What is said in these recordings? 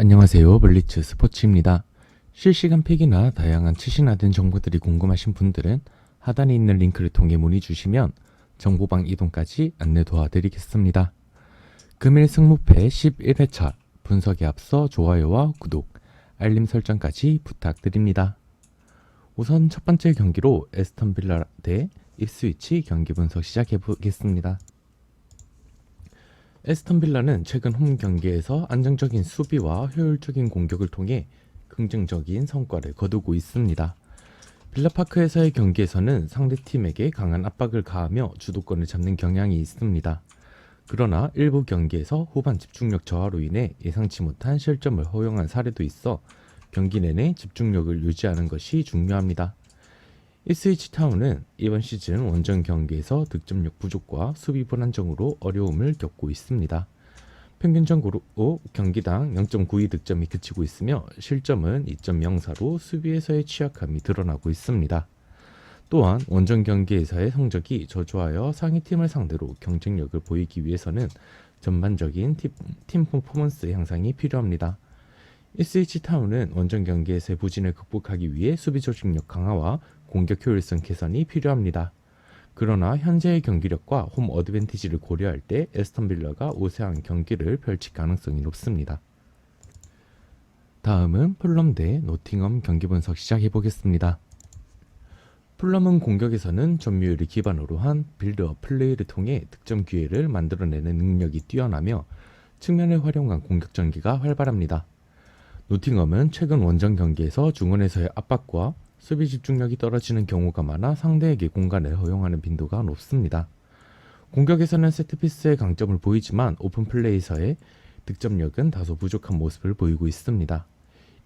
안녕하세요. 블리츠 스포츠입니다. 실시간 픽이나 다양한 최신화된 정보들이 궁금하신 분들은 하단에 있는 링크를 통해 문의 주시면 정보방 이동까지 안내 도와드리겠습니다. 금일 승무패 11회차 분석에 앞서 좋아요와 구독, 알림 설정까지 부탁드립니다. 우선 첫 번째 경기로 에스턴 빌라 대 입스위치 경기 분석 시작해 보겠습니다. 에스턴 빌라는 최근 홈 경기에서 안정적인 수비와 효율적인 공격을 통해 긍정적인 성과를 거두고 있습니다. 빌라파크에서의 경기에서는 상대팀에게 강한 압박을 가하며 주도권을 잡는 경향이 있습니다. 그러나 일부 경기에서 후반 집중력 저하로 인해 예상치 못한 실점을 허용한 사례도 있어 경기 내내 집중력을 유지하는 것이 중요합니다. 입스위치 타운은 이번 시즌 원정 경기에서 득점력 부족과 수비 불안정으로 어려움을 겪고 있습니다. 평균적으로 경기당 0.92 득점이 그치고 있으며 실점은 2.04로 수비에서의 취약함이 드러나고 있습니다. 또한 원정 경기에서의 성적이 저조하여 상위팀을 상대로 경쟁력을 보이기 위해서는 전반적인 팀 퍼포먼스 향상이 필요합니다. 입스위치 타운은 원정 경기에서의 부진을 극복하기 위해 수비 조직력 강화와 공격 효율성 개선이 필요합니다. 그러나 현재의 경기력과 홈 어드밴티지를 고려할 때 에스턴 빌라가 우세한 경기를 펼칠 가능성이 높습니다. 다음은 풀럼 대 노팅엄 경기 분석 시작해 보겠습니다. 풀럼은 공격에서는 점유율을 기반으로 한 빌드업 플레이를 통해 득점 기회를 만들어내는 능력이 뛰어나며 측면을 활용한 공격 전개가 활발합니다. 노팅엄은 최근 원정 경기에서 중원에서의 압박과 수비 집중력이 떨어지는 경우가 많아 상대에게 공간을 허용하는 빈도가 높습니다. 공격에서는 세트피스의 강점을 보이지만 오픈 플레이에서의 득점력은 다소 부족한 모습을 보이고 있습니다.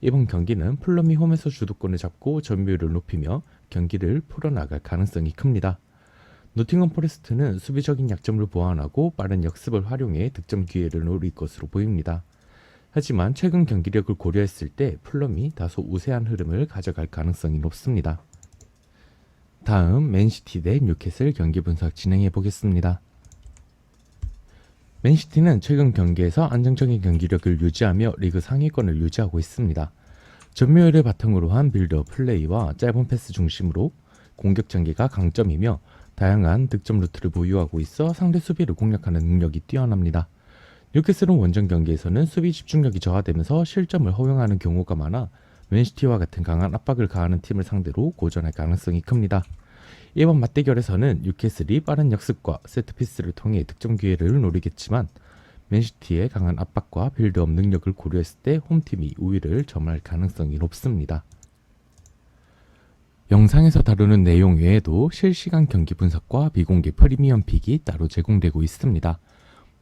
이번 경기는 풀럼이 홈에서 주도권을 잡고 점유율을 높이며 경기를 풀어나갈 가능성이 큽니다. 노팅엄 포레스트는 수비적인 약점을 보완하고 빠른 역습을 활용해 득점 기회를 노릴 것으로 보입니다. 하지만 최근 경기력을 고려했을 때 풀럼이 다소 우세한 흐름을 가져갈 가능성이 높습니다. 다음 맨시티 대 뉴캐슬 경기 분석 진행해 보겠습니다. 맨시티는 최근 경기에서 안정적인 경기력을 유지하며 리그 상위권을 유지하고 있습니다. 점유율을 바탕으로 한 빌드업 플레이와 짧은 패스 중심으로 공격 전개가 강점이며 다양한 득점 루트를 보유하고 있어 상대 수비를 공략하는 능력이 뛰어납니다. 뉴캐슬은 원정 경기에서는 수비 집중력이 저하되면서 실점을 허용하는 경우가 많아 맨시티와 같은 강한 압박을 가하는 팀을 상대로 고전할 가능성이 큽니다. 이번 맞대결에서는 뉴캐슬이 빠른 역습과 세트피스를 통해 득점 기회를 노리겠지만 맨시티의 강한 압박과 빌드업 능력을 고려했을 때 홈팀이 우위를 점할 가능성이 높습니다. 영상에서 다루는 내용 외에도 실시간 경기 분석과 비공개 프리미엄 픽이 따로 제공되고 있습니다.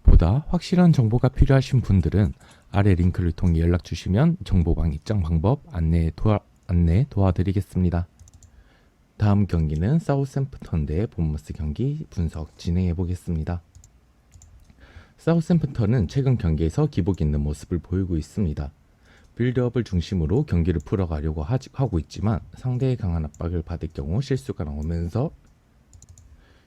보다 확실한 정보가 필요하신 분들은 아래 링크를 통해 연락 주시면 정보방 입장 방법 안내 도와드리겠습니다. 다음 경기는 사우샘프턴 대 본머스 경기 분석 진행해 보겠습니다. 사우샘프턴은 최근 경기에서 기복 있는 모습을 보이고 있습니다. 빌드업을 중심으로 경기를 풀어가려고 하고 있지만 상대의 강한 압박을 받을 경우 실수가 나오면서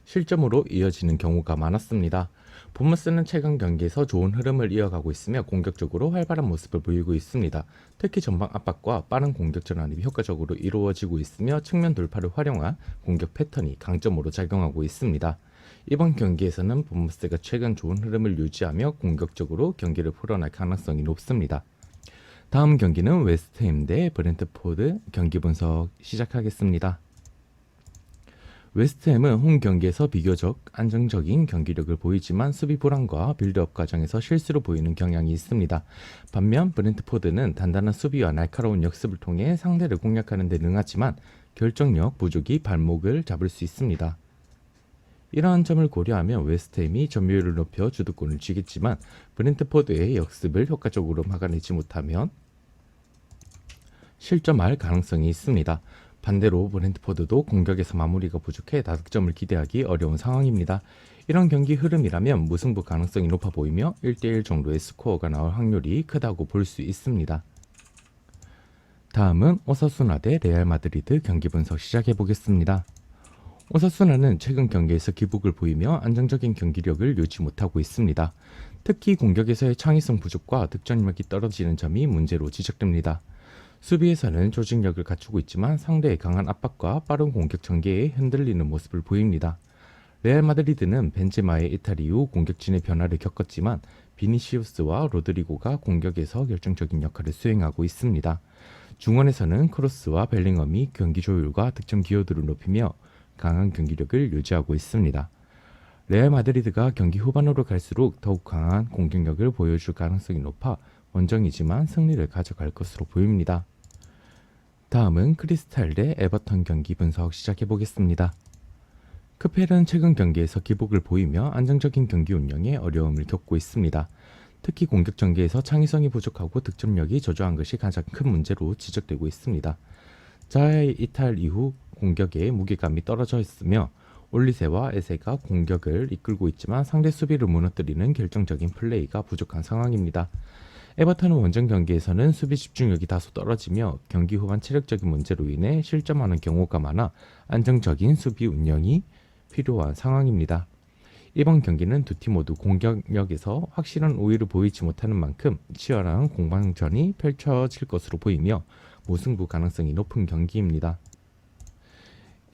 실점으로 이어지는 경우가 많았습니다. 본머스는 최근 경기에서 좋은 흐름을 이어가고 있으며 공격적으로 활발한 모습을 보이고 있습니다. 특히 전방 압박과 빠른 공격 전환이 효과적으로 이루어지고 있으며 측면 돌파를 활용한 공격 패턴이 강점으로 작용하고 있습니다. 이번 경기에서는 본머스가 최근 좋은 흐름을 유지하며 공격적으로 경기를 풀어낼 가능성이 높습니다. 다음 경기는 웨스트햄 대 브렌트포드 경기 분석 시작하겠습니다. 웨스트햄은 홈 경기에서 비교적 안정적인 경기력을 보이지만 수비 불안과 빌드업 과정에서 실수로 보이는 경향이 있습니다. 반면 브렌트포드는 단단한 수비와 날카로운 역습을 통해 상대를 공략하는 데 능하지만 결정력 부족이 발목을 잡을 수 있습니다. 이러한 점을 고려하면 웨스트햄이 점유율을 높여 주도권을 쥐겠지만 브렌트포드의 역습을 효과적으로 막아내지 못하면 실점할 가능성이 있습니다. 반대로 브렌트포드도 공격에서 마무리가 부족해 다득점을 기대하기 어려운 상황입니다. 이런 경기 흐름이라면 무승부 가능성이 높아 보이며 1대1 정도의 스코어가 나올 확률이 크다고 볼 수 있습니다. 다음은 오사수나 대 레알 마드리드 경기 분석 시작해 보겠습니다. 오사수나는 최근 경기에서 기복을 보이며 안정적인 경기력을 유지 못하고 있습니다. 특히 공격에서의 창의성 부족과 득점력이 떨어지는 점이 문제로 지적됩니다. 수비에서는 조직력을 갖추고 있지만 상대의 강한 압박과 빠른 공격 전개에 흔들리는 모습을 보입니다. 레알 마드리드는 벤제마의 이탈 이후 공격진의 변화를 겪었지만 비니시우스와 로드리고가 공격에서 결정적인 역할을 수행하고 있습니다. 중원에서는 크로스와 벨링엄이 경기 조율과 득점 기여도를 높이며 강한 경기력을 유지하고 있습니다. 레알 마드리드가 경기 후반으로 갈수록 더욱 강한 공격력을 보여줄 가능성이 높아 원정이지만 승리를 가져갈 것으로 보입니다. 다음은 크리스탈 대 에버턴 경기 분석 시작해보겠습니다. 크펠은 최근 경기에서 기복을 보이며 안정적인 경기 운영에 어려움을 겪고 있습니다. 특히 공격 전개에서 창의성이 부족하고 득점력이 저조한 것이 가장 큰 문제로 지적되고 있습니다. 자하의 이탈 이후 공격에 무게감이 떨어져 있으며 올리세와 에세가 공격을 이끌고 있지만 상대 수비를 무너뜨리는 결정적인 플레이가 부족한 상황입니다. 에버턴은 원정 경기에서는 수비 집중력이 다소 떨어지며 경기 후반 체력적인 문제로 인해 실점하는 경우가 많아 안정적인 수비 운영이 필요한 상황입니다. 이번 경기는 두 팀 모두 공격력에서 확실한 우위를 보이지 못하는 만큼 치열한 공방전이 펼쳐질 것으로 보이며 무승부 가능성이 높은 경기입니다.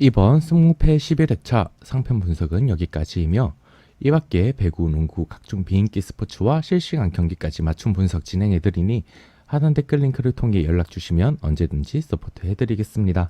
이번 20패 11회차 상편 분석은 여기까지이며 이밖에 배구, 농구, 각종 비인기 스포츠와 실시간 경기까지 맞춤 분석 진행해드리니 하단 댓글 링크를 통해 연락 주시면 언제든지 서포트 해드리겠습니다.